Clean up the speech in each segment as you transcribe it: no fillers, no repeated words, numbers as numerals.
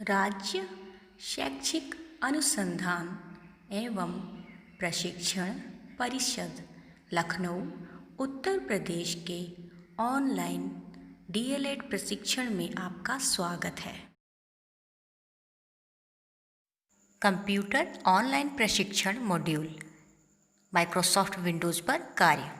राज्य शैक्षिक अनुसंधान एवं प्रशिक्षण परिषद लखनऊ उत्तर प्रदेश के ऑनलाइन डीएलएड प्रशिक्षण में आपका स्वागत है। कंप्यूटर ऑनलाइन प्रशिक्षण मॉड्यूल माइक्रोसॉफ्ट विंडोज़ पर कार्य।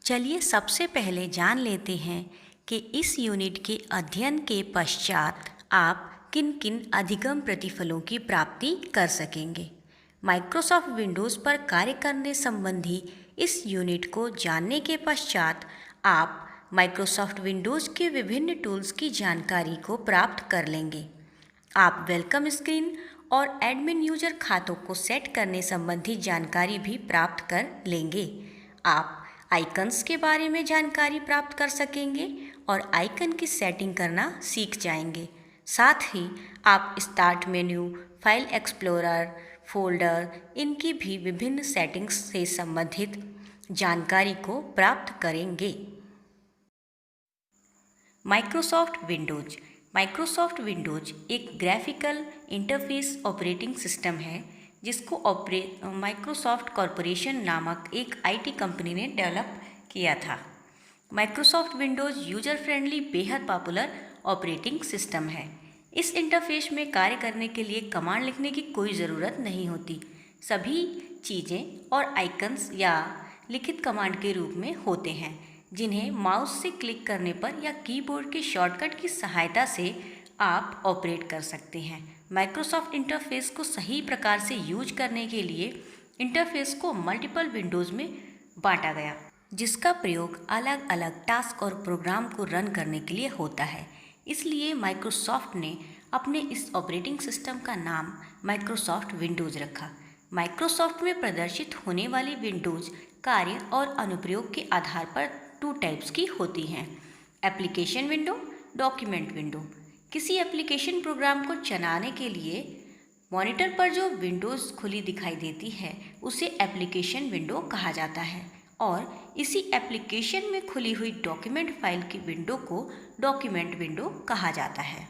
चलिए सबसे पहले जान लेते हैं कि इस यूनिट के अध्ययन के पश्चात आप किन किन अधिगम प्रतिफलों की प्राप्ति कर सकेंगे। माइक्रोसॉफ्ट विंडोज़ पर कार्य करने संबंधी इस यूनिट को जानने के पश्चात आप माइक्रोसॉफ्ट विंडोज़ के विभिन्न टूल्स की जानकारी को प्राप्त कर लेंगे। आप वेलकम स्क्रीन और एडमिन यूजर खातों को सेट करने संबंधी जानकारी भी प्राप्त कर लेंगे। आप आइकन्स के बारे में जानकारी प्राप्त कर सकेंगे और आइकन की सेटिंग करना सीख जाएंगे। साथ ही आप start menu, file explorer, folder, इनकी भी विभिन्न सेटिंग्स से संबंधित जानकारी को प्राप्त करेंगे। माइक्रोसॉफ्ट विंडोज एक ग्राफिकल इंटरफेस ऑपरेटिंग सिस्टम है जिसको माइक्रोसॉफ्ट कॉरपोरेशन नामक एक आईटी कंपनी ने डेवलप किया था। माइक्रोसॉफ्ट विंडोज़ यूजर फ्रेंडली बेहद पॉपुलर ऑपरेटिंग सिस्टम है। इस इंटरफेस में कार्य करने के लिए कमांड लिखने की कोई ज़रूरत नहीं होती। सभी चीज़ें और आइकन्स या लिखित कमांड के रूप में होते हैं जिन्हें माउस से क्लिक करने पर या कीबोर्ड के शॉर्टकट की सहायता से आप ऑपरेट कर सकते हैं। माइक्रोसॉफ्ट इंटरफेस को सही प्रकार से यूज करने के लिए इंटरफेस को मल्टीपल विंडोज़ में बांटा गया, जिसका प्रयोग अलग अलग टास्क और प्रोग्राम को रन करने के लिए होता है। इसलिए माइक्रोसॉफ्ट ने अपने इस ऑपरेटिंग सिस्टम का नाम माइक्रोसॉफ्ट विंडोज़ रखा। माइक्रोसॉफ्ट में प्रदर्शित होने वाली विंडोज़ कार्य और अनुप्रयोग के आधार पर 2 टाइप्स की होती हैं: एप्लीकेशन विंडो, डॉक्यूमेंट विंडो। किसी एप्लीकेशन प्रोग्राम को चलाने के लिए मॉनिटर पर जो विंडोज़ खुली दिखाई देती है उसे एप्लीकेशन विंडो कहा जाता है और इसी एप्लीकेशन में खुली हुई डॉक्यूमेंट फाइल की विंडो को डॉक्यूमेंट विंडो कहा जाता है।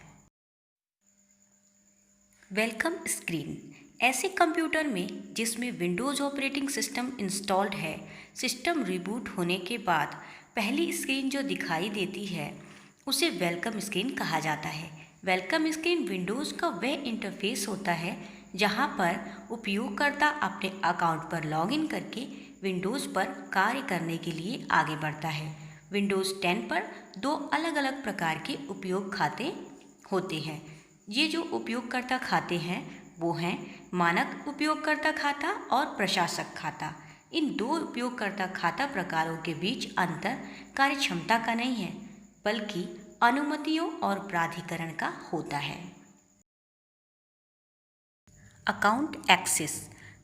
वेलकम स्क्रीन ऐसे कंप्यूटर में जिसमें विंडोज़ ऑपरेटिंग सिस्टम इंस्टॉल्ड है, सिस्टम रिबूट होने के बाद पहली स्क्रीन जो दिखाई देती है उसे वेलकम स्क्रीन कहा जाता है। वेलकम स्क्रीन विंडोज़ का वह इंटरफेस होता है जहां पर उपयोगकर्ता अपने अकाउंट पर लॉगिन करके विंडोज़ पर कार्य करने के लिए आगे बढ़ता है। विंडोज़ 10 पर 2 अलग अलग प्रकार के उपयोग खाते होते हैं। ये जो उपयोगकर्ता खाते हैं वो हैं मानक उपयोगकर्ता खाता और प्रशासक खाता। इन 2 उपयोगकर्ता खाता प्रकारों के बीच अंतर कार्यक्षमता का नहीं है बल्कि अनुमतियों और प्राधिकरण का होता है। अकाउंट एक्सेस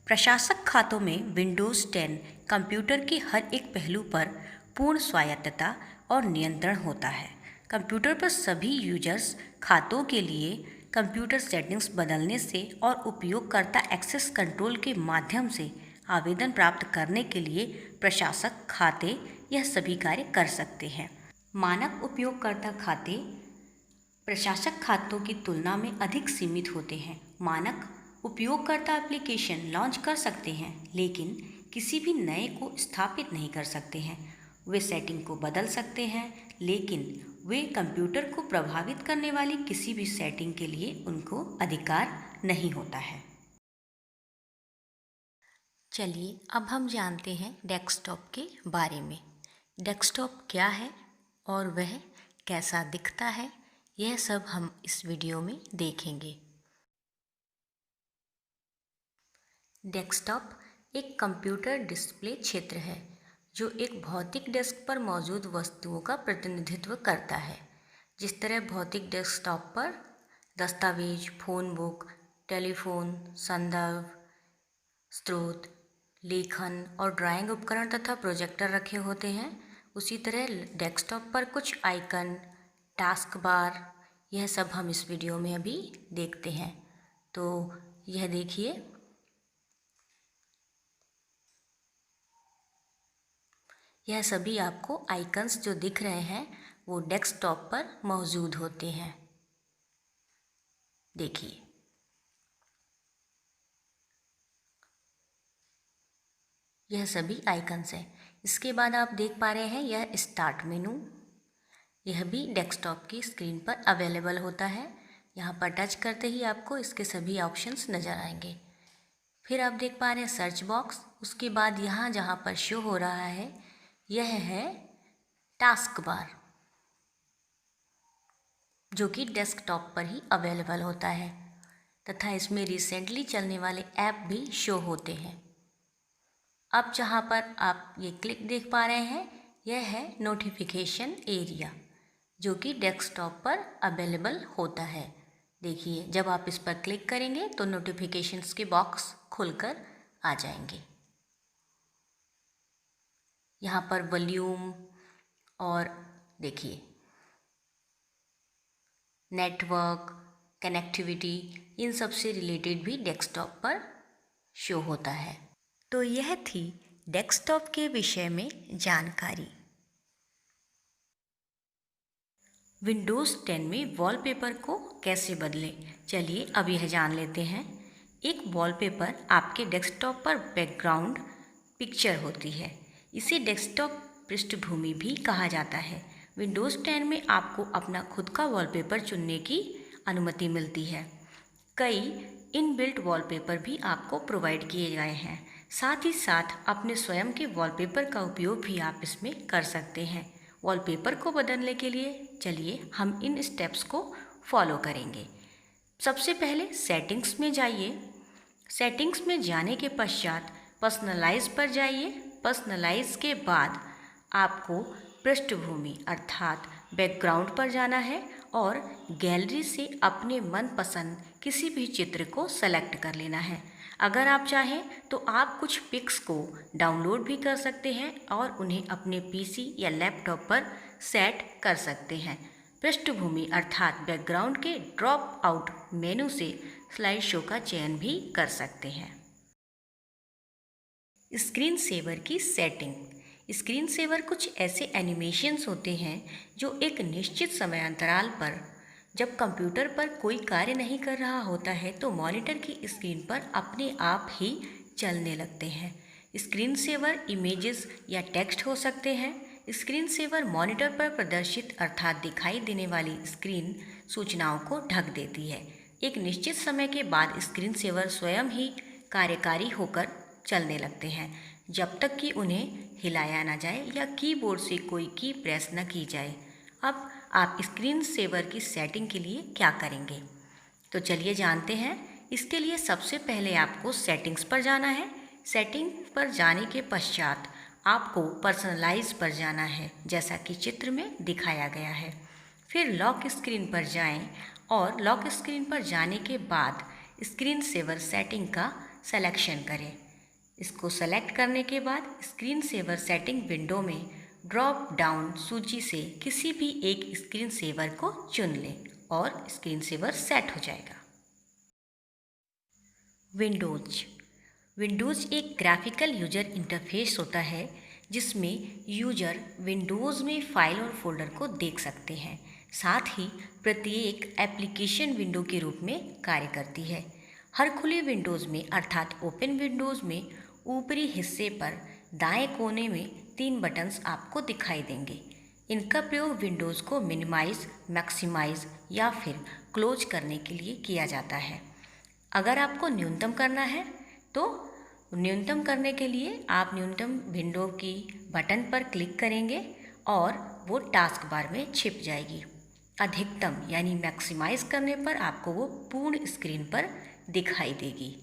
प्रशासक खातों में विंडोज़ 10 कंप्यूटर के हर एक पहलू पर पूर्ण स्वायत्तता और नियंत्रण होता है। कंप्यूटर पर सभी यूजर्स खातों के लिए कंप्यूटर सेटिंग्स बदलने से और उपयोगकर्ता एक्सेस कंट्रोल के माध्यम से आवेदन प्राप्त करने के लिए प्रशासक खाते यह सभी कार्य कर सकते हैं। मानक उपयोगकर्ता खाते प्रशासक खातों की तुलना में अधिक सीमित होते हैं। मानक उपयोगकर्ता एप्लीकेशन लॉन्च कर सकते हैं लेकिन किसी भी नए को स्थापित नहीं कर सकते हैं। वे सेटिंग को बदल सकते हैं लेकिन वे कंप्यूटर को प्रभावित करने वाली किसी भी सेटिंग के लिए उनको अधिकार नहीं होता है। चलिए अब हम जानते हैं डेस्कटॉप के बारे में। डेस्कटॉप क्या है और वह कैसा दिखता है, यह सब हम इस वीडियो में देखेंगे। डेस्कटॉप एक कंप्यूटर डिस्प्ले क्षेत्र है जो एक भौतिक डेस्क पर मौजूद वस्तुओं का प्रतिनिधित्व करता है। जिस तरह भौतिक डेस्कटॉप पर दस्तावेज, फ़ोन बुक, टेलीफोन, संदर्भ, स्रोत, लेखन और ड्राइंग उपकरण तथा प्रोजेक्टर रखे होते हैं, उसी तरह डेस्कटॉप पर कुछ आइकन, टास्क बार, यह सब हम इस वीडियो में अभी देखते हैं। तो यह देखिए, यह सभी आपको आइकन्स जो दिख रहे हैं वो डेस्कटॉप पर मौजूद होते हैं। देखिए, यह सभी आइकन्स हैं। इसके बाद आप देख पा रहे हैं यह स्टार्ट मेनू, यह भी डेस्कटॉप की स्क्रीन पर अवेलेबल होता है। यहाँ पर टच करते ही आपको इसके सभी ऑप्शंस नज़र आएंगे। फिर आप देख पा रहे हैं सर्च बॉक्स। उसके बाद यहाँ जहाँ पर शो हो रहा है यह है टास्क बार, जो कि डेस्कटॉप पर ही अवेलेबल होता है तथा इसमें रिसेंटली चलने वाले ऐप भी शो होते हैं। अब जहाँ पर आप ये क्लिक देख पा रहे हैं यह है नोटिफिकेशन एरिया, जो कि डेस्कटॉप पर अवेलेबल होता है। देखिए, जब आप इस पर क्लिक करेंगे तो नोटिफिकेशंस के बॉक्स खुलकर आ जाएंगे। यहाँ पर वॉल्यूम और देखिए नेटवर्क, कनेक्टिविटी, इन सब से रिलेटेड भी डेस्कटॉप पर शो होता है। तो यह थी डेस्कटॉप के विषय में जानकारी। विंडोज़ 10 में वॉलपेपर को कैसे बदलें, चलिए अब यह जान लेते हैं। एक वॉलपेपर आपके डेस्कटॉप पर बैकग्राउंड पिक्चर होती है। इसे डेस्कटॉप पृष्ठभूमि भी कहा जाता है। विंडोज़ 10 में आपको अपना खुद का वॉलपेपर चुनने की अनुमति मिलती है। कई इनबिल्ट वॉलपेपर भी आपको प्रोवाइड किए गए हैं। साथ ही साथ अपने स्वयं के वॉलपेपर का उपयोग भी आप इसमें कर सकते हैं। वॉलपेपर को बदलने के लिए चलिए हम इन स्टेप्स को फॉलो करेंगे। सबसे पहले सेटिंग्स में जाइए। सेटिंग्स में जाने के पश्चात पर्सनलाइज पर जाइए। पर्सनलाइज के बाद आपको पृष्ठभूमि अर्थात बैकग्राउंड पर जाना है और गैलरी से अपने मनपसंद किसी भी चित्र को सेलेक्ट कर लेना है। अगर आप चाहें तो आप कुछ पिक्स को डाउनलोड भी कर सकते हैं और उन्हें अपने पीसी या लैपटॉप पर सेट कर सकते हैं। पृष्ठभूमि अर्थात बैकग्राउंड के ड्रॉप आउट मेनू से स्लाइड शो का चयन भी कर सकते हैं। स्क्रीन सेवर की सेटिंग। स्क्रीन सेवर कुछ ऐसे एनिमेशंस होते हैं जो एक निश्चित समय अंतराल पर जब कंप्यूटर पर कोई कार्य नहीं कर रहा होता है तो मॉनिटर की स्क्रीन पर अपने आप ही चलने लगते हैं। स्क्रीन सेवर इमेजेस या टेक्स्ट हो सकते हैं। स्क्रीन सेवर मॉनिटर पर प्रदर्शित अर्थात दिखाई देने वाली स्क्रीन सूचनाओं को ढक देती है। एक निश्चित समय के बाद स्क्रीन सेवर स्वयं ही कार्यकारी होकर चलने लगते हैं जब तक कि उन्हें हिलाया ना जाए या कीबोर्ड से कोई की प्रेस न की जाए। अब आप स्क्रीन सेवर की सेटिंग के लिए क्या करेंगे, तो चलिए जानते हैं। इसके लिए सबसे पहले आपको सेटिंग्स पर जाना है। सेटिंग पर जाने के पश्चात आपको पर्सनलाइज पर जाना है, जैसा कि चित्र में दिखाया गया है। फिर लॉक स्क्रीन पर जाएं और लॉक स्क्रीन पर जाने के बाद स्क्रीन सेवर सेटिंग का सिलेक्शन करें। इसको सेलेक्ट करने के बाद स्क्रीन सेवर सेटिंग विंडो में ड्रॉप डाउन सूची से किसी भी एक स्क्रीन सेवर को चुन लें और स्क्रीन सेवर सेट हो जाएगा। विंडोज़ एक ग्राफिकल यूजर इंटरफेस होता है जिसमें यूजर विंडोज़ में फाइल और फोल्डर को देख सकते हैं। साथ ही प्रत्येक एप्लीकेशन विंडो के रूप में कार्य करती है। हर खुले विंडोज़ में अर्थात ओपन विंडोज़ में ऊपरी हिस्से पर दाएं कोने में 3 बटन्स आपको दिखाई देंगे। इनका प्रयोग विंडोज़ को मिनिमाइज, मैक्सिमाइज या फिर क्लोज करने के लिए किया जाता है। अगर आपको न्यूनतम करना है तो न्यूनतम करने के लिए आप न्यूनतम विंडो की बटन पर क्लिक करेंगे और वो टास्क बार में छिप जाएगी। अधिकतम यानी मैक्सिमाइज करने पर आपको वो पूर्ण स्क्रीन पर दिखाई देगी।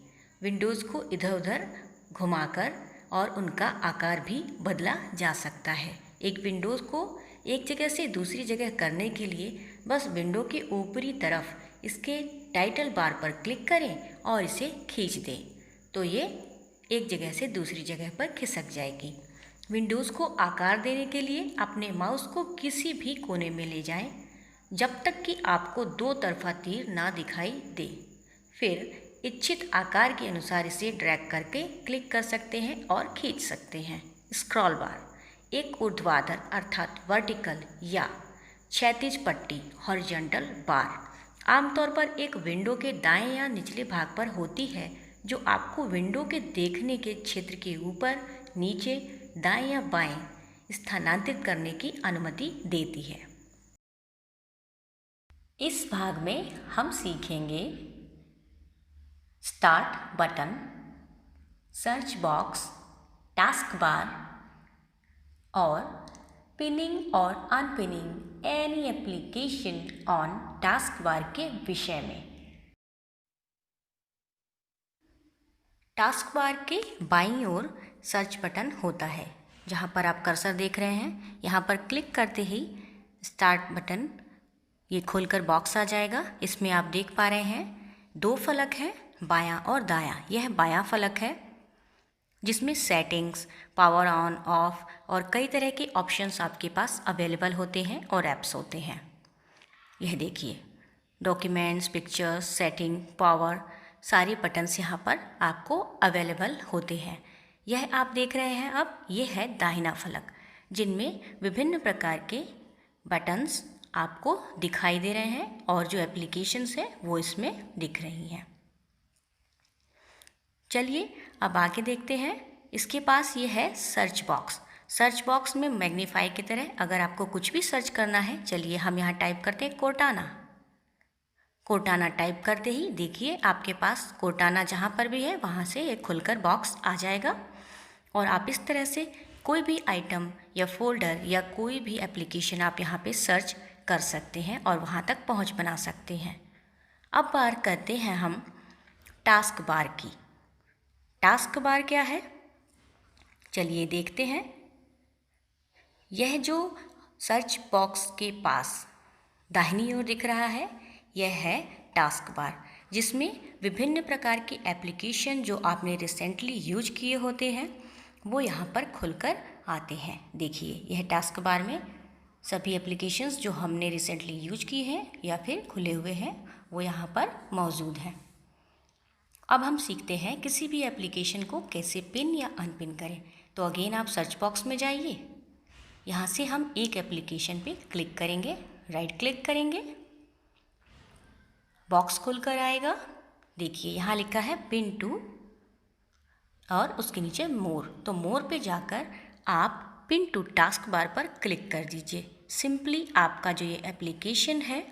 विंडोज़ को इधर उधर घुमाकर और उनका आकार भी बदला जा सकता है। एक विंडोज़ को एक जगह से दूसरी जगह करने के लिए बस विंडो के ऊपरी तरफ इसके टाइटल बार पर क्लिक करें और इसे खींच दें तो ये एक जगह से दूसरी जगह पर खिसक जाएगी। विंडोज़ को आकार देने के लिए अपने माउस को किसी भी कोने में ले जाएं जब तक कि आपको 2 तरफा तीर ना दिखाई दे। फिर इच्छित आकार के अनुसार इसे ड्रैग करके क्लिक कर सकते हैं और खींच सकते हैं। स्क्रॉल बार एक ऊर्ध्वाधर अर्थात वर्टिकल या क्षैतिज पट्टी हॉरिजॉन्टल बार आमतौर पर एक विंडो के दाएं या निचले भाग पर होती है, जो आपको विंडो के देखने के क्षेत्र के ऊपर, नीचे, दाएं या बाएं स्थानांतरित करने की अनुमति देती है। इस भाग में हम सीखेंगे start button, search box, task bar और पिनिंग और unpinning any application on task bar के विषय में। टास्क बार के बाईं ओर सर्च बटन होता है, जहां पर आप कर्सर देख रहे हैं। यहां पर क्लिक करते ही स्टार्ट बटन ये खोलकर बॉक्स आ जाएगा। इसमें आप देख पा रहे हैं 2 फलक हैं, बायां और दायां। यह बायां फलक है जिसमें सेटिंग्स, पावर ऑन ऑफ और कई तरह के ऑप्शंस आपके पास अवेलेबल होते हैं और ऐप्स होते हैं। यह देखिए, डॉक्यूमेंट्स, पिक्चर्स, सेटिंग, पावर, सारे बटन्स यहाँ पर आपको अवेलेबल होते हैं। यह आप देख रहे हैं अब, ये है दाहिना फलक, जिनमें विभिन्न प्रकार के बटन्स आपको दिखाई दे रहे हैं और जो एप्लीकेशंस हैं वो इसमें दिख रही हैं। चलिए अब आगे देखते हैं। इसके पास ये है सर्च बॉक्स। सर्च बॉक्स में मैग्नीफाई की तरह अगर आपको कुछ भी सर्च करना है, चलिए हम यहाँ टाइप करते हैं कोर्टाना। कोर्टाना टाइप करते ही देखिए आपके पास कोर्टाना जहाँ पर भी है वहाँ से एक खुलकर बॉक्स आ जाएगा और आप इस तरह से कोई भी आइटम या फोल्डर या कोई भी एप्लीकेशन आप यहाँ पे सर्च कर सकते हैं और वहाँ तक पहुँच बना सकते हैं। अब बात करते हैं हम टास्क बार की। टास्क बार क्या है, चलिए देखते हैं। यह जो सर्च बॉक्स के पास दाहिनी ओर दिख रहा है, यह है टास्क बार, जिसमें विभिन्न प्रकार की एप्लीकेशन जो आपने रिसेंटली यूज किए होते हैं वो यहाँ पर खुलकर आते हैं। देखिए, यह टास्क बार में सभी एप्लीकेशंस जो हमने रिसेंटली यूज किए हैं या फिर खुले हुए हैं वो यहाँ पर मौजूद हैं। अब हम सीखते हैं किसी भी एप्लीकेशन को कैसे पिन या अनपिन करें। तो अगेन आप सर्च बॉक्स में जाइए। यहाँ से हम एक एप्लीकेशन पे क्लिक करेंगे, राइट क्लिक करेंगे, बॉक्स खुलकर आएगा। देखिए यहाँ लिखा है पिन टू और उसके नीचे मोर। तो मोर पे जाकर आप पिन टू टास्क बार पर क्लिक कर दीजिए। सिंपली आपका जो ये एप्लीकेशन है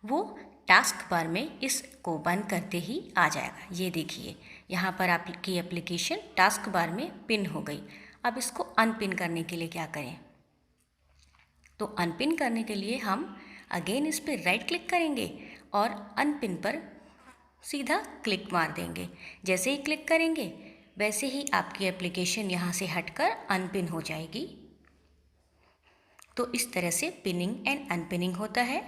वो टास्क बार में इसको बंद करते ही आ जाएगा। ये देखिए यहाँ पर आपकी एप्लीकेशन टास्क बार में पिन हो गई। अब इसको अनपिन करने के लिए क्या करें? तो अनपिन करने के लिए हम अगेन इस पर राइट क्लिक करेंगे और अनपिन पर सीधा क्लिक मार देंगे। जैसे ही क्लिक करेंगे वैसे ही आपकी एप्लीकेशन यहाँ से हटकर अनपिन हो जाएगी। तो इस तरह से पिनिंग एंड अनपिनिंग होता है।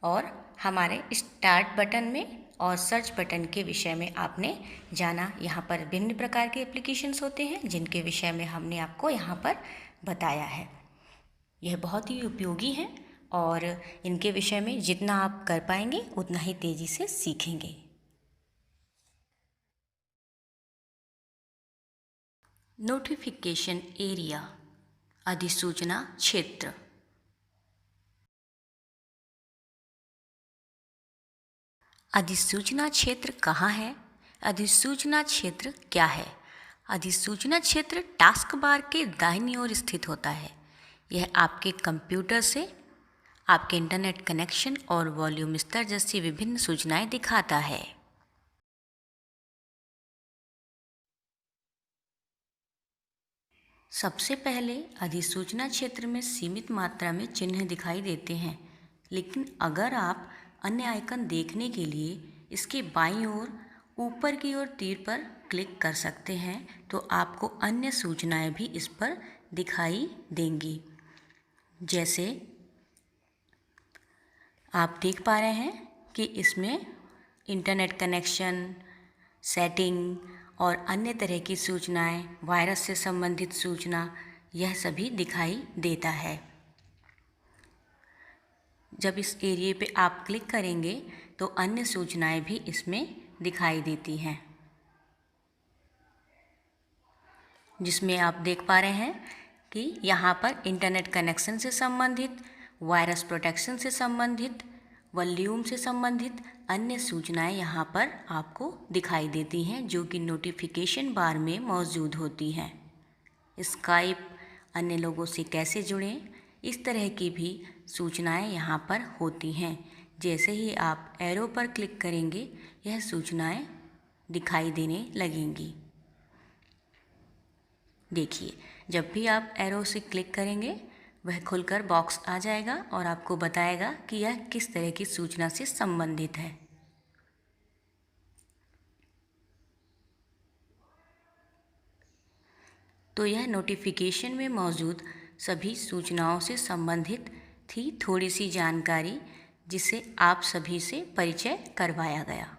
और हमारे स्टार्ट बटन में और सर्च बटन के विषय में आपने जाना। यहाँ पर भिन्न प्रकार के एप्लीकेशंस होते हैं जिनके विषय में हमने आपको यहाँ पर बताया है। यह बहुत ही उपयोगी हैं और इनके विषय में जितना आप कर पाएंगे उतना ही तेज़ी से सीखेंगे। नोटिफिकेशन एरिया, अधिसूचना क्षेत्र। अधिसूचना क्षेत्र कहाँ है? अधिसूचना क्षेत्र क्या है? अधिसूचना क्षेत्र टास्क बार के दाहिनी ओर स्थित होता है। यह आपके कंप्यूटर से आपके इंटरनेट कनेक्शन और वॉल्यूम स्तर जैसी विभिन्न सूचनाएं दिखाता है। सबसे पहले अधिसूचना क्षेत्र में सीमित मात्रा में चिन्ह दिखाई देते हैं, लेकिन अगर आप अन्य आइकन देखने के लिए इसके बाईं ओर ऊपर की ओर तीर पर क्लिक कर सकते हैं तो आपको अन्य सूचनाएं भी इस पर दिखाई देंगी। जैसे आप देख पा रहे हैं कि इसमें इंटरनेट कनेक्शन, सेटिंग और अन्य तरह की सूचनाएं, वायरस से संबंधित सूचना, यह सभी दिखाई देता है। जब इस एरिया पे आप क्लिक करेंगे तो अन्य सूचनाएं भी इसमें दिखाई देती हैं, जिसमें आप देख पा रहे हैं कि यहाँ पर इंटरनेट कनेक्शन से संबंधित, वायरस प्रोटेक्शन से संबंधित, वॉल्यूम से संबंधित अन्य सूचनाएं यहाँ पर आपको दिखाई देती हैं, जो कि नोटिफिकेशन बार में मौजूद होती हैं। स्काइप, अन्य लोगों से कैसे जुड़ें, इस तरह की भी सूचनाएं यहाँ पर होती हैं। जैसे ही आप एरो पर क्लिक करेंगे, यह सूचनाएं दिखाई देने लगेंगी। देखिए, जब भी आप एरो से क्लिक करेंगे, वह खुलकर बॉक्स आ जाएगा और आपको बताएगा कि यह किस तरह की सूचना से संबंधित है। तो यह नोटिफिकेशन में मौजूद सभी सूचनाओं से संबंधित थी थोड़ी सी जानकारी, जिसे आप सभी से परिचय करवाया गया।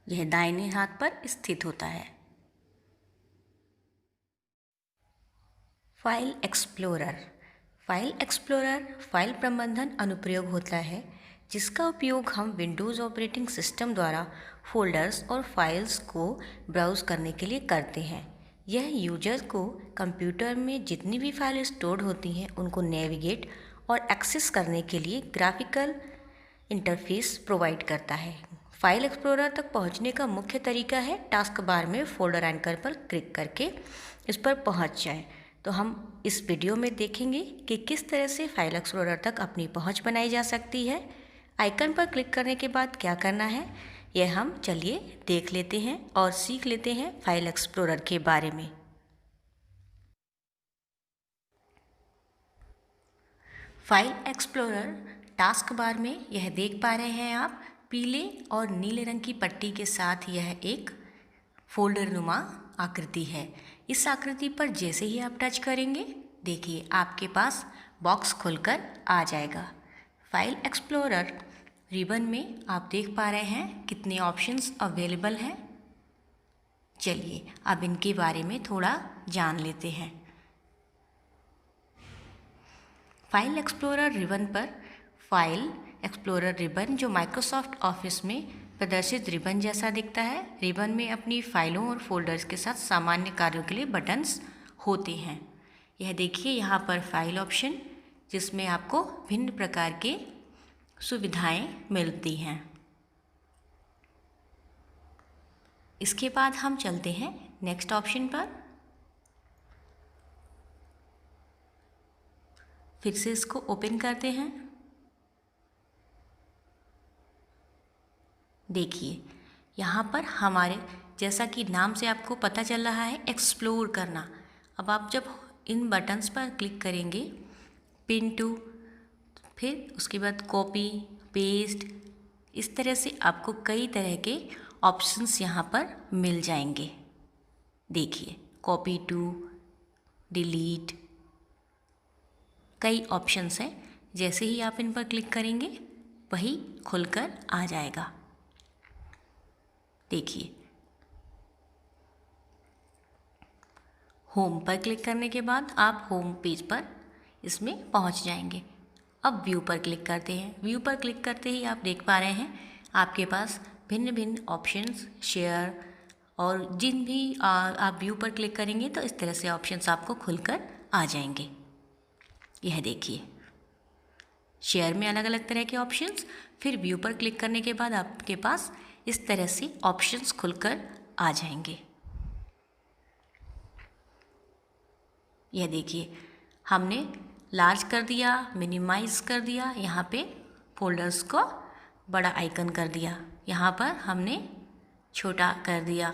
यह दाहिने हाथ पर स्थित होता है। File explorer. File explorer file प्रबंधन अनुप्रयोग होता है, जिसका उपयोग हम विंडोज़ ऑपरेटिंग सिस्टम द्वारा फ़ोल्डर्स और फाइल्स को ब्राउज़ करने के लिए करते हैं। यह यूजर को कंप्यूटर में जितनी भी फाइल स्टोर होती हैं उनको नेविगेट और एक्सेस करने के लिए ग्राफिकल इंटरफेस प्रोवाइड करता है। फाइल एक्सप्लोरर तक पहुंचने का मुख्य तरीका है टास्क बार में फोल्डर आइकन पर क्लिक करके इस पर पहुंच जाएं। तो हम इस वीडियो में देखेंगे कि किस तरह से फाइल एक्सप्लोरर तक अपनी पहुंच बनाई जा सकती है। आइकन पर क्लिक करने के बाद क्या करना है, यह हम चलिए देख लेते हैं और सीख लेते हैं फाइल एक्सप्लोरर के बारे में। फाइल एक्सप्लोरर टास्क बार में यह देख पा रहे हैं आप, पीले और नीले रंग की पट्टी के साथ यह एक फोल्डर नुमा आकृति है। इस आकृति पर जैसे ही आप टच करेंगे, देखिए आपके पास बॉक्स खुलकर आ जाएगा। फाइल एक्सप्लोरर रिबन में आप देख पा रहे हैं कितने ऑप्शंस अवेलेबल हैं। चलिए अब इनके बारे में थोड़ा जान लेते हैं। फाइल एक्सप्लोरर रिबन पर फाइल एक्सप्लोरर रिबन, जो माइक्रोसॉफ्ट ऑफिस में प्रदर्शित रिबन जैसा दिखता है। रिबन में अपनी फाइलों और फोल्डर्स के साथ सामान्य कार्यों के लिए बटन्स होते हैं। यह देखिए यहाँ पर फाइल ऑप्शन, जिसमें आपको भिन्न प्रकार के सुविधाएं मिलती हैं। इसके बाद हम चलते हैं नेक्स्ट ऑप्शन पर। फिर से इसको ओपन करते हैं। देखिए यहाँ पर हमारे, जैसा कि नाम से आपको पता चल रहा है, एक्सप्लोर करना। अब आप जब इन बटन्स पर क्लिक करेंगे, पिन टू, फिर उसके बाद कॉपी पेस्ट, इस तरह से आपको कई तरह के ऑप्शंस यहाँ पर मिल जाएंगे। देखिए कॉपी टू, डिलीट, कई ऑप्शंस हैं। जैसे ही आप इन पर क्लिक करेंगे, वही खुलकर आ जाएगा। देखिए होम पर क्लिक करने के बाद आप होम पेज पर इसमें पहुंच जाएंगे। अब व्यू पर क्लिक करते हैं। व्यू पर क्लिक करते ही आप देख पा रहे हैं आपके पास भिन्न भिन्न ऑप्शंस, शेयर, और जिन भी आप व्यू पर क्लिक करेंगे तो इस तरह से ऑप्शंस आपको खुलकर आ जाएंगे। यह देखिए शेयर में अलग अलग तरह के ऑप्शंस, फिर व्यू पर क्लिक करने के बाद आपके पास इस तरह से ऑप्शंस खुलकर आ जाएंगे। यह देखिए हमने लार्ज कर दिया, मिनिमाइज कर दिया, यहाँ पे फोल्डर्स को बड़ा आइकन कर दिया, यहाँ पर हमने छोटा कर दिया।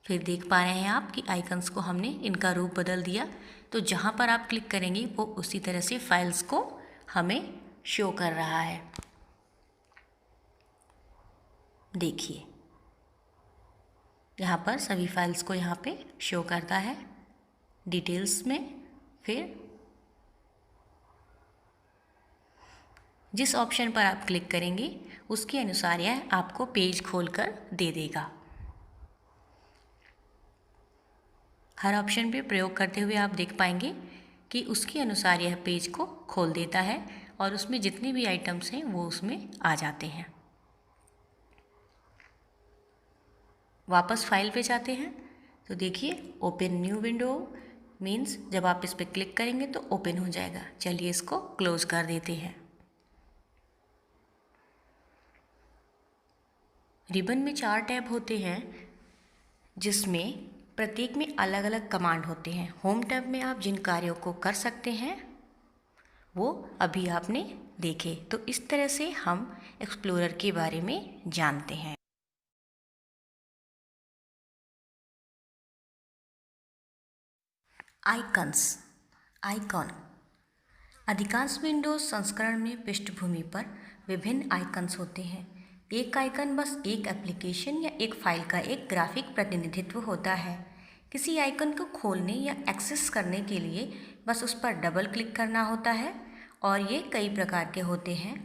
फिर देख पा रहे हैं आप कि आइकन्स को हमने इनका रूप बदल दिया। तो जहाँ पर आप क्लिक करेंगे वो उसी तरह से फाइल्स को हमें शो कर रहा है। देखिए यहाँ पर सभी फाइल्स को यहाँ पे शो करता है डिटेल्स में। फिर जिस ऑप्शन पर आप क्लिक करेंगे उसके अनुसार यह आपको पेज खोलकर दे देगा। हर ऑप्शन पे प्रयोग करते हुए आप देख पाएंगे कि उसके अनुसार यह पेज को खोल देता है और उसमें जितने भी आइटम्स हैं वो उसमें आ जाते हैं। वापस फाइल पे जाते हैं तो देखिए ओपन न्यू विंडो मीन्स जब आप इस पर क्लिक करेंगे तो ओपन हो जाएगा। चलिए इसको क्लोज कर देते हैं। रिबन में 4 टैब होते हैं, जिसमें प्रत्येक में अलग अलग कमांड होते हैं। होम टैब में आप जिन कार्यों को कर सकते हैं वो अभी आपने देखे। तो इस तरह से हम एक्सप्लोरर के बारे में जानते हैं। आइकॉन। अधिकांश विंडोज संस्करण में पृष्ठभूमि पर विभिन्न आइकन्स होते हैं। एक आइकन बस एक एप्लीकेशन या एक फाइल का एक ग्राफिक प्रतिनिधित्व होता है। किसी आइकन को खोलने या एक्सेस करने के लिए बस उस पर डबल क्लिक करना होता है और ये कई प्रकार के होते हैं,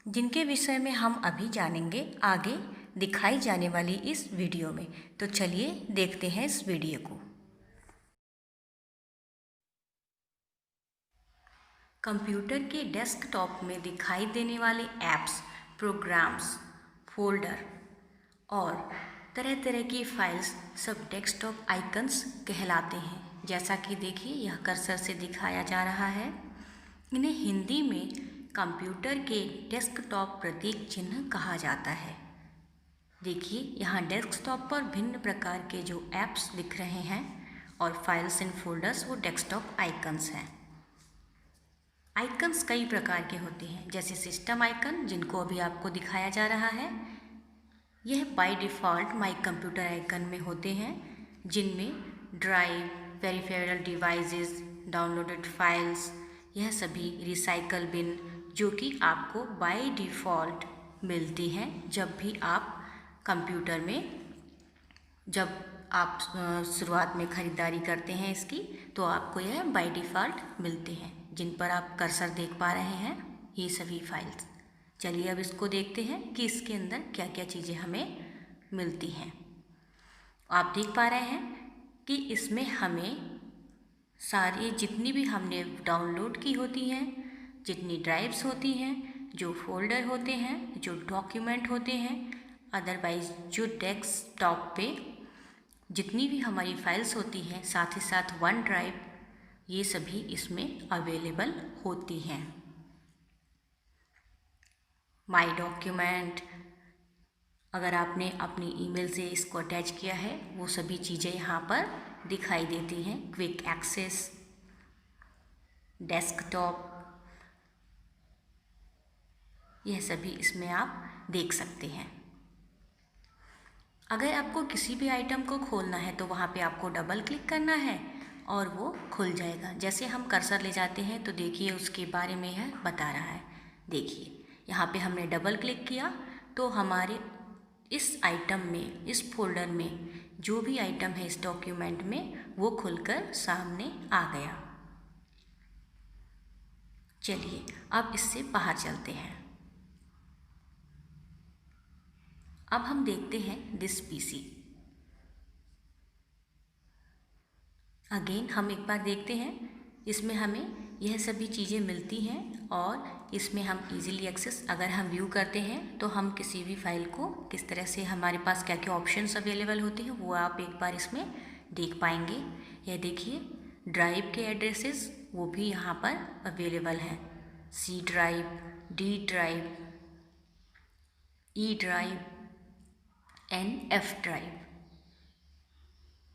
जिनके विषय में हम अभी जानेंगे आगे दिखाई जाने वाली इस वीडियो में। तो चलिए देखते हैं इस वीडियो को। कंप्यूटर के डेस्कटॉप में दिखाई देने वाले ऐप्स, प्रोग्राम्स, फोल्डर और तरह तरह की फाइल्स सब डेस्कटॉप आइकन्स कहलाते हैं। जैसा कि देखिए यह कर्सर से दिखाया जा रहा है। इन्हें हिंदी में कंप्यूटर के डेस्कटॉप प्रतीक चिन्ह कहा जाता है। देखिए यहाँ डेस्कटॉप पर भिन्न प्रकार के जो ऐप्स दिख रहे हैं और फाइल्स एंड फोल्डर्स वो डेस्कटॉप आइकन्स हैं। आइकन्स कई प्रकार के होते हैं, जैसे सिस्टम आइकन, जिनको अभी आपको दिखाया जा रहा है। यह by default my computer icon में होते हैं, जिनमें drive, peripheral devices, downloaded files, यह सभी रिसाइकल बिन, जो कि आपको बाय डिफ़ॉल्ट मिलती हैं जब भी आप कंप्यूटर में शुरुआत में ख़रीदारी करते हैं इसकी, तो आपको यह बाय डिफ़ॉल्ट मिलते हैं, जिन पर आप कर्सर देख पा रहे हैं ये सभी फाइल्स। चलिए अब इसको देखते हैं कि इसके अंदर क्या क्या चीज़ें हमें मिलती हैं। आप देख पा रहे हैं कि इसमें हमें सारी जितनी भी हमने डाउनलोड की होती हैं, जितनी ड्राइव्स होती हैं, जो फोल्डर होते हैं, जो डॉक्यूमेंट होते हैं, अदरवाइज जो डेस्कटॉप पे जितनी भी हमारी फाइल्स होती हैं, साथ ही साथ वन ड्राइव, ये सभी इसमें अवेलेबल होती हैं। माई डॉक्यूमेंट, अगर आपने अपनी ईमेल से इसको अटैच किया है, वो सभी चीज़ें यहाँ पर दिखाई देती हैं। क्विक एक्सेस, डेस्कटॉप, यह सभी इसमें आप देख सकते हैं। अगर आपको किसी भी आइटम को खोलना है तो वहाँ पे आपको डबल क्लिक करना है और वो खुल जाएगा। जैसे हम कर्सर ले जाते हैं तो देखिए उसके बारे में यह बता रहा है। देखिए यहाँ पे हमने डबल क्लिक किया तो हमारे इस आइटम में, इस फोल्डर में जो भी आइटम है इस डॉक्यूमेंट में, वो खुलकर सामने आ गया। चलिए अब इससे बाहर चलते हैं। अब हम देखते हैं दिस पीसी। अगेन हम एक बार देखते हैं, इसमें हमें यह सभी चीज़ें मिलती हैं और इसमें हम इजीली एक्सेस, अगर हम व्यू करते हैं तो हम किसी भी फाइल को किस तरह से, हमारे पास क्या क्या ऑप्शंस अवेलेबल होते हैं वो आप एक बार इसमें देख पाएंगे। यह देखिए ड्राइव के एड्रेसेस वो भी यहाँ पर अवेलेबल हैं। C drive, D drive, E drive and F drive,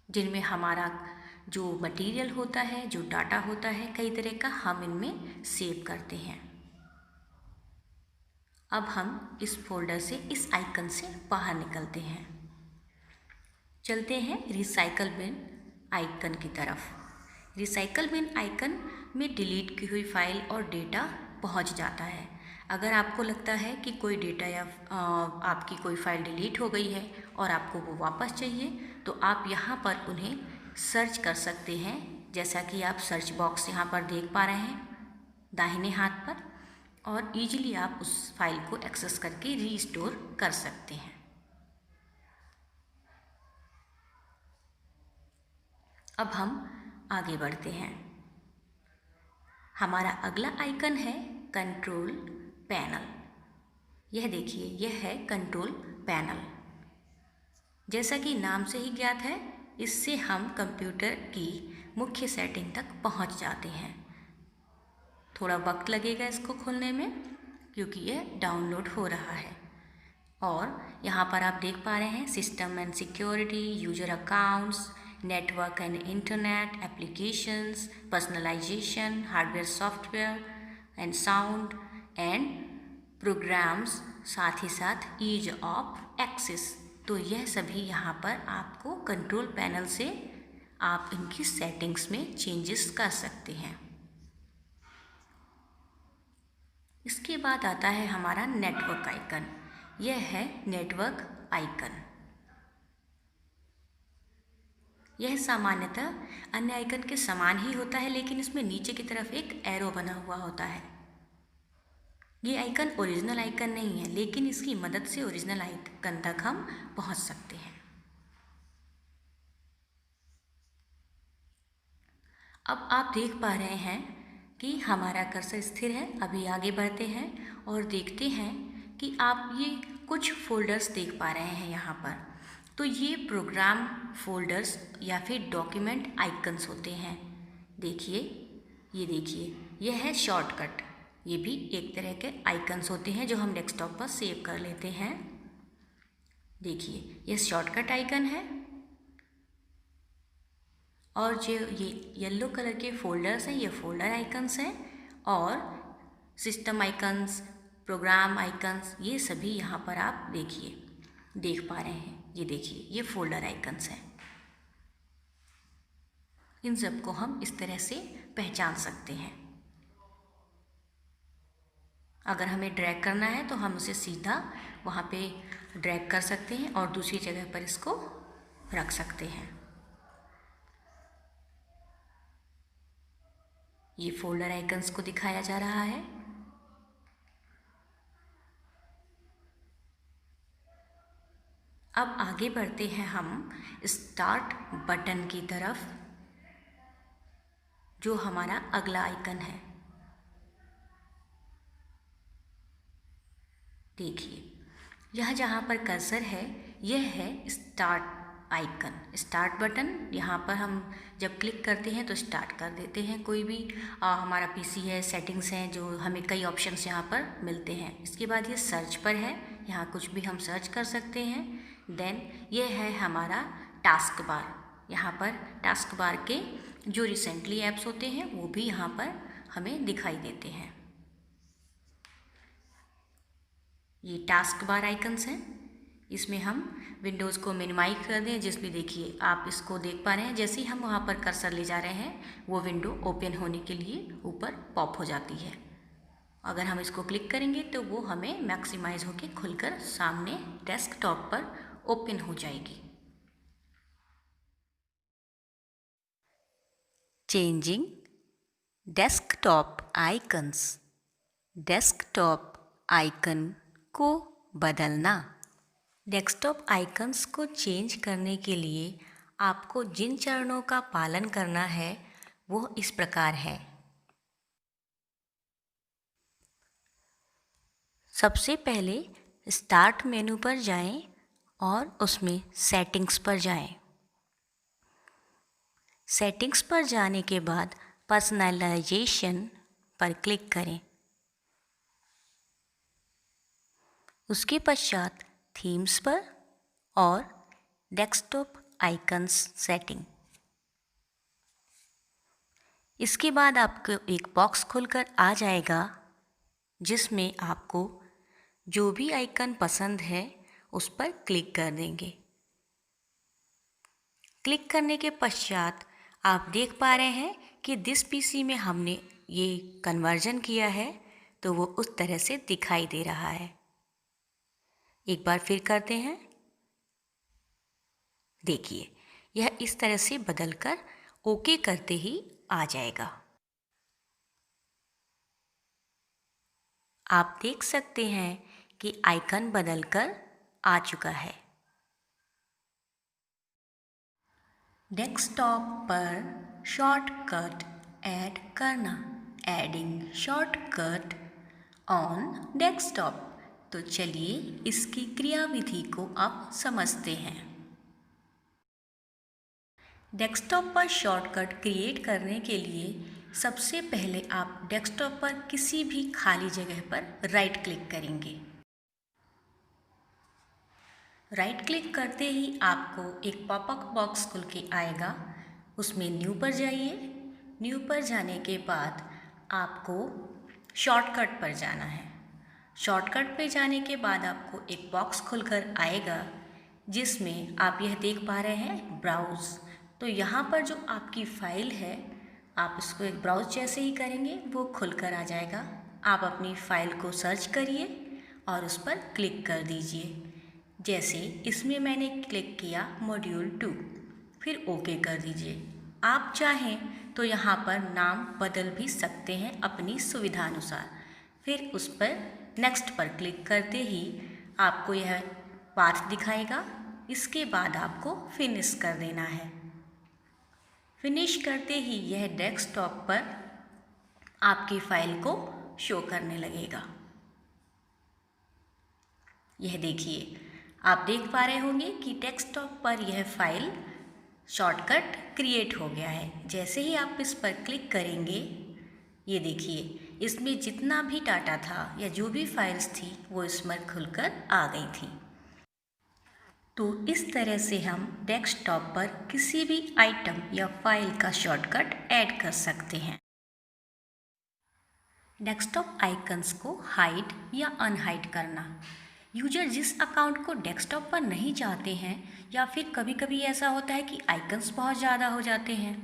जिनमें हमारा जो मटेरियल होता है, जो डाटा होता है कई तरह का, हम इनमें सेव करते हैं। अब हम इस फोल्डर से, इस आइकन से बाहर निकलते हैं, चलते हैं रिसाइकल बिन आइकन की तरफ। रिसाइकल बिन आइकन में डिलीट की हुई फाइल और डेटा पहुंच जाता है। अगर आपको लगता है कि कोई डेटा या आपकी कोई फाइल डिलीट हो गई है और आपको वो वापस चाहिए, तो आप यहाँ पर उन्हें सर्च कर सकते हैं। जैसा कि आप सर्च बॉक्स यहाँ पर देख पा रहे हैं दाहिने हाथ पर, और ईजिली आप उस फाइल को एक्सेस करके रीस्टोर कर सकते हैं। अब हम आगे बढ़ते हैं। हमारा अगला आइकन है कंट्रोल पैनल। यह देखिए, यह है कंट्रोल पैनल। जैसा कि नाम से ही ज्ञात है, इससे हम कंप्यूटर की मुख्य सेटिंग तक पहुंच जाते हैं। थोड़ा वक्त लगेगा इसको खोलने में क्योंकि यह डाउनलोड हो रहा है, और यहाँ पर आप देख पा रहे हैं system and security, user accounts, network and internet, applications, personalisation, hardware software and sound and programs, साथ ही साथ ईज ऑफ एक्सेस। तो यह सभी यहाँ पर आपको कंट्रोल पैनल से आप इनकी सेटिंग्स में चेंजेस कर सकते हैं। इसके बाद आता है हमारा नेटवर्क आइकन। यह है नेटवर्क आइकन। यह सामान्यतः अन्य आइकन के समान ही होता है, लेकिन इसमें नीचे की तरफ एक एरो बना हुआ होता है। ये आइकन ओरिजिनल आइकन नहीं है, लेकिन इसकी मदद से ओरिजिनल आइकन तक हम पहुंच सकते हैं। अब आप देख पा रहे हैं कि हमारा कर्सर स्थिर है। अभी आगे बढ़ते हैं और देखते हैं कि आप ये कुछ फोल्डर्स देख पा रहे हैं यहाँ पर। तो ये प्रोग्राम फोल्डर्स या फिर डॉक्यूमेंट आइकन्स होते हैं। देखिए, ये देखिए, यह है शॉर्टकट। ये भी एक तरह के आइकन्स होते हैं जो हम डेस्कटॉप पर सेव कर लेते हैं। देखिए, यह शॉर्टकट आइकन है और जो ये येलो कलर के फोल्डर्स हैं ये फोल्डर आइकन्स हैं, और सिस्टम आइकन्स, प्रोग्राम आइकन्स, ये सभी यहाँ पर आप देख पा रहे हैं। ये देखिए, ये फोल्डर आइकन्स हैं। इन सबको हम इस तरह से पहचान सकते हैं। अगर हमें ड्रैग करना है तो हम उसे सीधा वहाँ पे ड्रैग कर सकते हैं और दूसरी जगह पर इसको रख सकते हैं। ये फोल्डर आइकन्स को दिखाया जा रहा है। अब आगे बढ़ते हैं हम स्टार्ट बटन की तरफ, जो हमारा अगला आइकन है। देखिए, यह जहाँ पर कर्सर है यह है स्टार्ट आइकन, स्टार्ट बटन। यहाँ पर हम जब क्लिक करते हैं तो स्टार्ट कर देते हैं। कोई भी हमारा पीसी है, सेटिंग्स हैं, जो हमें कई ऑप्शंस यहाँ पर मिलते हैं। इसके बाद ये सर्च पर है, यहाँ कुछ भी हम सर्च कर सकते हैं। देन ये है हमारा टास्क बार। यहाँ पर टास्क बार के जो रिसेंटली ऐप्स होते हैं वो भी यहाँ पर हमें दिखाई देते हैं। ये टास्क बार आइकन्स हैं। इसमें हम विंडोज़ को मिनिमाइज कर दें, जिसमें देखिए आप इसको देख पा रहे हैं, जैसे ही हम वहाँ पर कर्सर ले जा रहे हैं वो विंडो ओपन होने के लिए ऊपर पॉप हो जाती है। अगर हम इसको क्लिक करेंगे तो वो हमें मैक्सिमाइज होकर खुलकर सामने डेस्कटॉप पर ओपन हो जाएगी। Changing desktop icons. Desktop icon को बदलना। डेस्कटॉप आइकन्स को चेंज करने के लिए आपको जिन चरणों का पालन करना है वो इस प्रकार है। सबसे पहले स्टार्ट मेनू पर जाएं और उसमें सेटिंग्स पर जाएं। सेटिंग्स पर जाने के बाद पर्सनलाइजेशन पर क्लिक करें। उसके पश्चात थीम्स पर और डेस्कटॉप आइकन्स सेटिंग। इसके बाद आपको एक बॉक्स खुलकर आ जाएगा जिसमें आपको जो भी आइकन पसंद है उस पर क्लिक कर देंगे। क्लिक करने के पश्चात आप देख पा रहे हैं कि दिस पीसी में हमने ये कन्वर्जन किया है, तो वो उस तरह से दिखाई दे रहा है। एक बार फिर करते हैं। देखिए, यह इस तरह से बदलकर ओके करते ही आ जाएगा। आप देख सकते हैं कि आइकन बदलकर आ चुका है। डेस्कटॉप पर शॉर्टकट ऐड करना। Adding shortcut on desktop. तो चलिए इसकी क्रियाविधि को अब समझते हैं। डेस्कटॉप पर शॉर्टकट क्रिएट करने के लिए सबसे पहले आप डेस्कटॉप पर किसी भी खाली जगह पर राइट क्लिक करेंगे। राइट क्लिक करते ही आपको एक पॉपअप बॉक्स खुल के आएगा। उसमें न्यू पर जाइए। न्यू पर जाने के बाद आपको शॉर्टकट पर जाना है। शॉर्टकट पे जाने के बाद आपको एक बॉक्स खुलकर आएगा जिसमें आप यह देख पा रहे हैं ब्राउज़। तो यहाँ पर जो आपकी फ़ाइल है आप इसको एक ब्राउज़ जैसे ही करेंगे वो खुलकर आ जाएगा। आप अपनी फ़ाइल को सर्च करिए और उस पर क्लिक कर दीजिए। जैसे इसमें मैंने क्लिक किया मॉड्यूल 2, फिर ओके कर दीजिए। आप चाहें तो यहाँ पर नाम बदल भी सकते हैं अपनी सुविधानुसार। फिर उस पर नेक्स्ट पर क्लिक करते ही आपको यह पाथ दिखाएगा। इसके बाद आपको फिनिश कर देना है। फिनिश करते ही यह डेस्कटॉप पर आपकी फ़ाइल को शो करने लगेगा। यह देखिए, आप देख पा रहे होंगे कि डेस्कटॉप पर यह फ़ाइल शॉर्टकट क्रिएट हो गया है। जैसे ही आप इस पर क्लिक करेंगे, ये देखिए इसमें जितना भी डाटा था या जो भी फाइल्स थी वो इसमें खुलकर आ गई थी। तो इस तरह से हम डेस्कटॉप पर किसी भी आइटम या फाइल का शॉर्टकट ऐड कर सकते हैं। डेस्कटॉप आइकन्स को हाइड या अनहाइड करना। यूजर जिस अकाउंट को डेस्कटॉप पर नहीं चाहते हैं या फिर कभी कभी ऐसा होता है कि आइकन्स बहुत ज़्यादा हो जाते हैं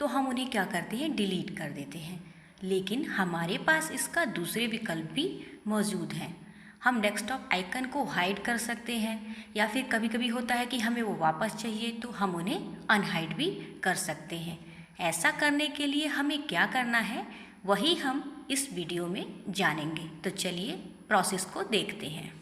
तो हम उन्हें क्या करते हैं, डिलीट कर देते हैं। लेकिन हमारे पास इसका दूसरे विकल्प भी मौजूद हैं। हम डेस्कटॉप आइकन को हाइड कर सकते हैं या फिर कभी कभी होता है कि हमें वो वापस चाहिए तो हम उन्हें अनहाइड भी कर सकते हैं। ऐसा करने के लिए हमें क्या करना है वही हम इस वीडियो में जानेंगे। तो चलिए प्रोसेस को देखते हैं।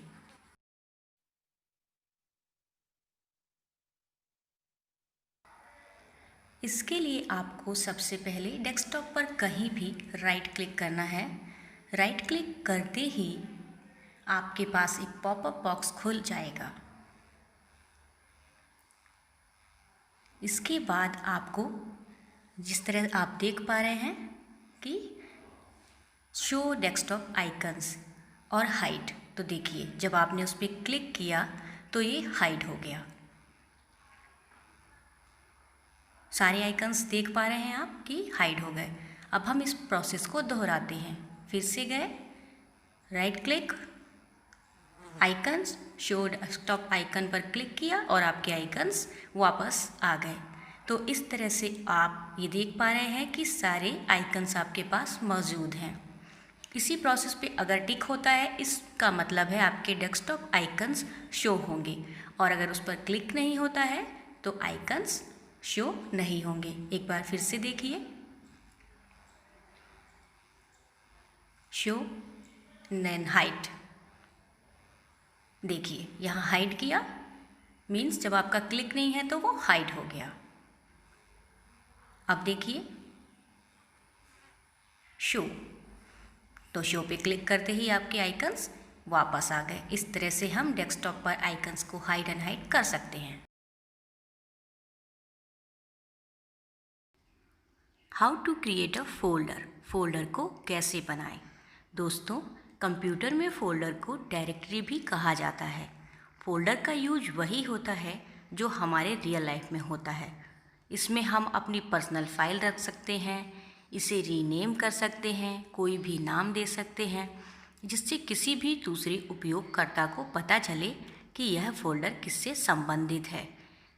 इसके लिए आपको सबसे पहले डेस्कटॉप पर कहीं भी राइट क्लिक करना है। राइट क्लिक करते ही आपके पास एक पॉपअप बॉक्स खुल जाएगा। इसके बाद आपको जिस तरह आप देख पा रहे हैं कि शो डेस्कटॉप आइकन्स और हाइड, तो देखिए जब आपने उस पर क्लिक किया तो ये हाइड हो गया। सारे आइकन्स देख पा रहे हैं आप कि हाइड हो गए। अब हम इस प्रोसेस को दोहराते हैं। फिर से गए, right click, icons, show desktop icon पर क्लिक किया और आपके आइकन्स वापस आ गए। तो इस तरह से आप ये देख पा रहे हैं कि सारे आइकन्स आपके पास मौजूद हैं। इसी प्रोसेस पे अगर टिक होता है इसका मतलब है आपके डेस्कटॉप आइकन्स शो होंगे, और अगर उस पर क्लिक नहीं होता है तो आइकन्स शो नहीं होंगे। एक बार फिर से देखिए, शो देन हाइड। देखिए यहाँ हाइड किया मीन्स जब आपका क्लिक नहीं है तो वो हाइड हो गया। अब देखिए शो, तो शो पे क्लिक करते ही आपके आइकन्स वापस आ गए। इस तरह से हम डेस्कटॉप पर आइकन्स को हाइड एंड हाइड कर सकते हैं। How to create a folder, folder को कैसे बनाएं। दोस्तों, कंप्यूटर में फोल्डर को डायरेक्टरी भी कहा जाता है। फोल्डर का यूज वही होता है जो हमारे रियल लाइफ में होता है। इसमें हम अपनी पर्सनल फाइल रख सकते हैं, इसे रीनेम कर सकते हैं, कोई भी नाम दे सकते हैं जिससे किसी भी दूसरे उपयोगकर्ता को पता चले कि यह फोल्डर किससे संबंधित है।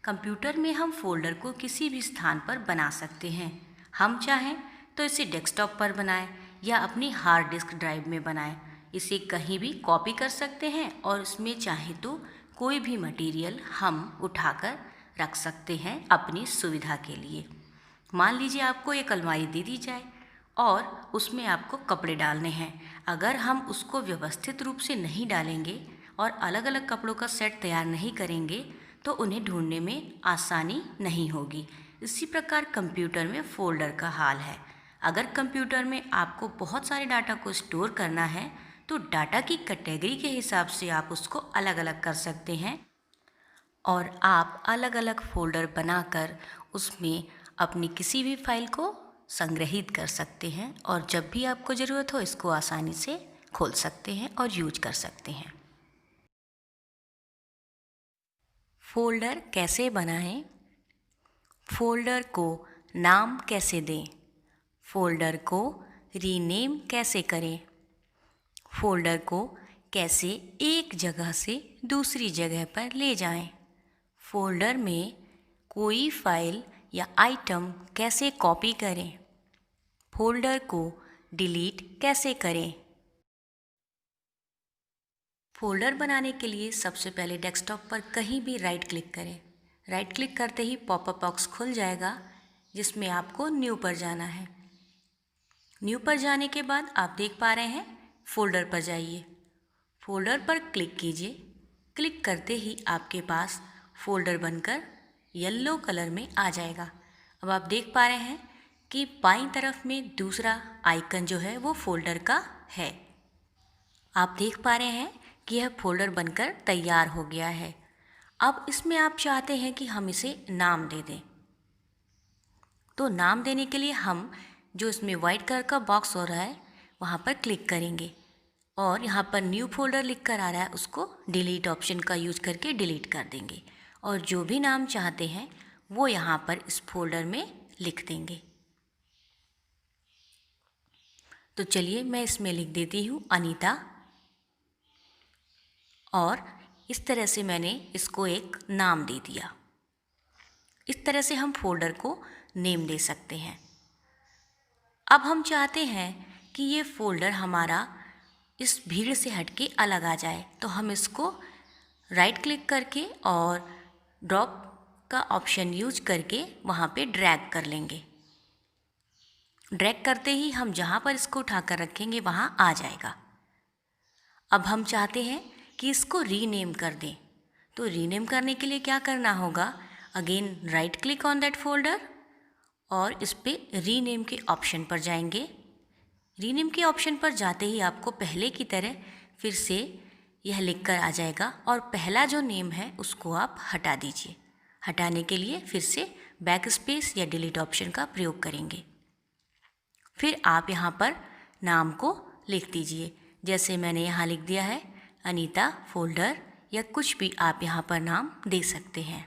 कंप्यूटर में हम फोल्डर को किसी भी स्थान पर बना सकते हैं। हम चाहें तो इसे डेस्कटॉप पर बनाएं या अपनी हार्ड डिस्क ड्राइव में बनाएं। इसे कहीं भी कॉपी कर सकते हैं और इसमें चाहे तो कोई भी मटेरियल हम उठाकर रख सकते हैं अपनी सुविधा के लिए। मान लीजिए आपको एक अलमारी दे दी जाए और उसमें आपको कपड़े डालने हैं। अगर हम उसको व्यवस्थित रूप से नहीं डालेंगे और अलग अलग कपड़ों का सेट तैयार नहीं करेंगे तो उन्हें ढूंढने में आसानी नहीं होगी। इसी प्रकार कंप्यूटर में फ़ोल्डर का हाल है। अगर कंप्यूटर में आपको बहुत सारे डाटा को स्टोर करना है तो डाटा की कैटेगरी के हिसाब से आप उसको अलग अलग कर सकते हैं और आप अलग अलग फ़ोल्डर बनाकर उसमें अपनी किसी भी फाइल को संग्रहित कर सकते हैं और जब भी आपको ज़रूरत हो इसको आसानी से खोल सकते हैं और यूज कर सकते हैं। फ़ोल्डर कैसे बनाएं? फ़ोल्डर को नाम कैसे दें? फ़ोल्डर को रीनेम कैसे करें? फ़ोल्डर को कैसे एक जगह से दूसरी जगह पर ले जाएं? फ़ोल्डर में कोई फ़ाइल या आइटम कैसे कॉपी करें? फ़ोल्डर को डिलीट कैसे करें? फ़ोल्डर बनाने के लिए सबसे पहले डेस्कटॉप पर कहीं भी राइट क्लिक करें। राइट क्लिक करते ही पॉपअप बॉक्स खुल जाएगा जिसमें आपको न्यू पर जाना है। न्यू पर जाने के बाद आप देख पा रहे हैं फ़ोल्डर पर जाइए। फ़ोल्डर पर क्लिक कीजिए। क्लिक करते ही आपके पास फ़ोल्डर बनकर येलो कलर में आ जाएगा। अब आप देख पा रहे हैं कि बाईं तरफ में दूसरा आइकन जो है वो फ़ोल्डर का है। आप देख पा रहे हैं कि यह फ़ोल्डर बनकर तैयार हो गया है। अब इसमें आप चाहते हैं कि हम इसे नाम दे दें, तो नाम देने के लिए हम जो इसमें वाइट कलर का बॉक्स हो रहा है वहाँ पर क्लिक करेंगे और यहाँ पर न्यू फ़ोल्डर लिख कर आ रहा है, उसको डिलीट ऑप्शन का यूज करके डिलीट कर देंगे और जो भी नाम चाहते हैं वो यहाँ पर इस फ़ोल्डर में लिख देंगे। तो चलिए मैं इसमें लिख देती हूँ अनीता और इस तरह से मैंने इसको एक नाम दे दिया। इस तरह से हम फ़ोल्डर को नेम दे सकते हैं। अब हम चाहते हैं कि ये फ़ोल्डर हमारा इस भीड़ से हटके अलग आ जाए, तो हम इसको राइट क्लिक करके और ड्रॉप का ऑप्शन यूज करके वहाँ पे ड्रैग कर लेंगे। ड्रैग करते ही हम जहाँ पर इसको उठाकर रखेंगे वहाँ आ जाएगा। अब हम चाहते हैं कि इसको रीनेम कर दें, तो रीनेम करने के लिए क्या करना होगा, again right click on that folder और इस पर रीनेम के ऑप्शन पर जाएंगे। रीनेम के ऑप्शन पर जाते ही आपको पहले की तरह फिर से यह लिख कर आ जाएगा और पहला जो नेम है उसको आप हटा दीजिए। हटाने के लिए फिर से बैक स्पेस या डिलीट ऑप्शन का प्रयोग करेंगे। फिर आप यहाँ पर नाम को लिख दीजिए, जैसे मैंने यहाँ लिख दिया है अनीता फ़ोल्डर, या कुछ भी आप यहाँ पर नाम दे सकते हैं।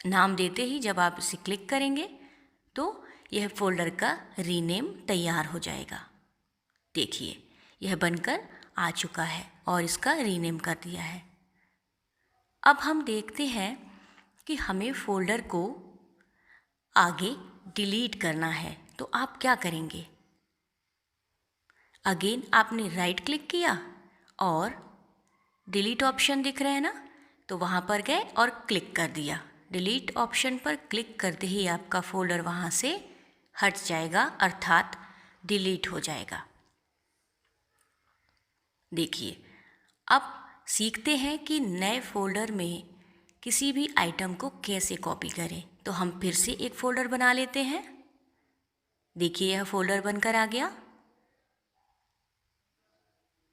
नाम देते ही जब आप इसे क्लिक करेंगे तो यह फ़ोल्डर का रीनेम तैयार हो जाएगा। देखिए यह बनकर आ चुका है और इसका रीनेम कर दिया है। अब हम देखते हैं कि हमें फ़ोल्डर को आगे डिलीट करना है, तो आप क्या करेंगे। अगेन आपने राइट क्लिक किया और डिलीट ऑप्शन दिख रहे हैं ना, तो वहाँ पर गए और क्लिक कर दिया। डिलीट ऑप्शन पर क्लिक करते ही आपका फ़ोल्डर वहाँ से हट जाएगा, अर्थात डिलीट हो जाएगा। देखिए अब सीखते हैं कि नए फ़ोल्डर में किसी भी आइटम को कैसे कॉपी करें। तो हम फिर से एक फ़ोल्डर बना लेते हैं। देखिए यह फ़ोल्डर बनकर आ गया।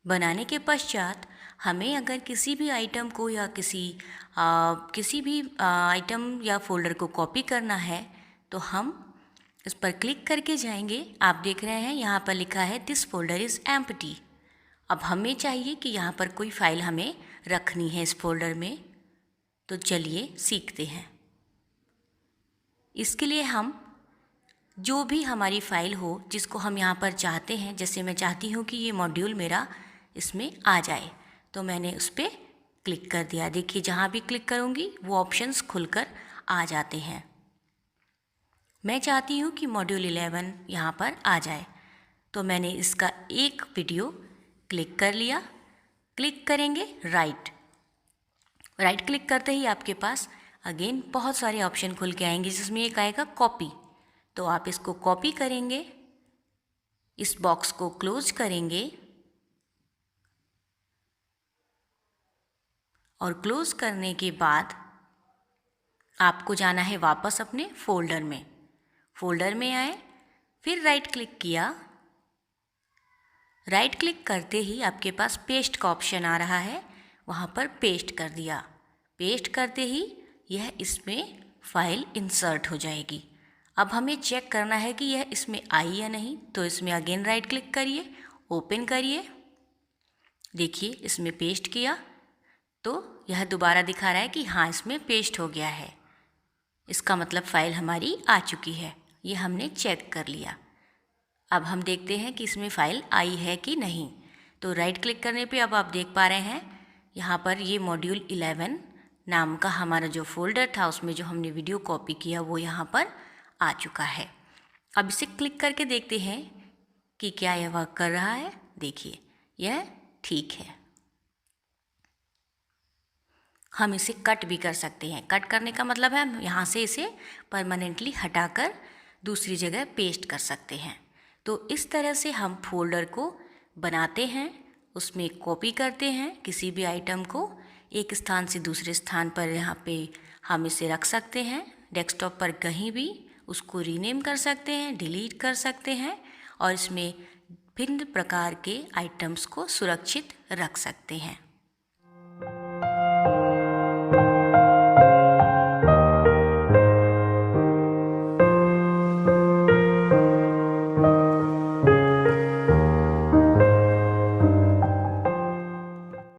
बनाने के पश्चात हमें अगर किसी भी आइटम को या किसी भी आइटम या फ़ोल्डर को कॉपी करना है तो हम इस पर क्लिक करके जाएंगे। आप देख रहे हैं यहाँ पर लिखा है दिस फोल्डर इज़ एम्प्टी। अब हमें चाहिए कि यहाँ पर कोई फ़ाइल हमें रखनी है इस फोल्डर में, तो चलिए सीखते हैं। इसके लिए हम जो भी हमारी फ़ाइल हो जिसको हम यहाँ पर चाहते हैं, जैसे मैं चाहती हूँ कि ये मॉड्यूल मेरा इसमें आ जाए, तो मैंने उस पर क्लिक कर दिया। देखिए जहाँ भी क्लिक करूँगी वो ऑप्शंस खुलकर आ जाते हैं। मैं चाहती हूँ कि मॉड्यूल 11 यहाँ पर आ जाए, तो मैंने इसका एक वीडियो क्लिक कर लिया। क्लिक करेंगे राइट क्लिक करते ही आपके पास अगेन बहुत सारे ऑप्शन खुल के आएंगे, जिसमें एक आएगा कॉपी। तो आप इसको कॉपी करेंगे, इस बॉक्स को क्लोज करेंगे और क्लोज करने के बाद आपको जाना है वापस अपने फ़ोल्डर में। फ़ोल्डर में आए, फिर राइट क्लिक किया। राइट क्लिक करते ही आपके पास पेस्ट का ऑप्शन आ रहा है, वहाँ पर पेस्ट कर दिया। पेस्ट करते ही यह इसमें फ़ाइल इंसर्ट हो जाएगी। अब हमें चेक करना है कि यह इसमें आई या नहीं, तो इसमें अगेन राइट क्लिक करिए, ओपन करिए। देखिए इसमें पेस्ट किया, तो यह दोबारा दिखा रहा है कि हाँ इसमें पेस्ट हो गया है। इसका मतलब फ़ाइल हमारी आ चुकी है। ये हमने चेक कर लिया। अब हम देखते हैं कि इसमें फ़ाइल आई है कि नहीं। तो राइट क्लिक करने पे अब आप देख पा रहे हैं यहाँ पर ये मॉड्यूल 11 नाम का हमारा जो फ़ोल्डर था उसमें जो हमने वीडियो कॉपी किया वो यहाँ पर आ चुका है। अब इसे क्लिक करके देखते हैं कि क्या यह वर्क कर रहा है। देखिए यह ठीक है। हम इसे कट भी कर सकते हैं। कट करने का मतलब है हम यहाँ से इसे परमानेंटली हटाकर दूसरी जगह पेस्ट कर सकते हैं। तो इस तरह से हम फोल्डर को बनाते हैं, उसमें कॉपी करते हैं किसी भी आइटम को एक स्थान से दूसरे स्थान पर। यहाँ पे हम इसे रख सकते हैं डेस्कटॉप पर, कहीं भी उसको रीनेम कर सकते हैं, डिलीट कर सकते हैं और इसमें भिन्न प्रकार के आइटम्स को सुरक्षित रख सकते हैं।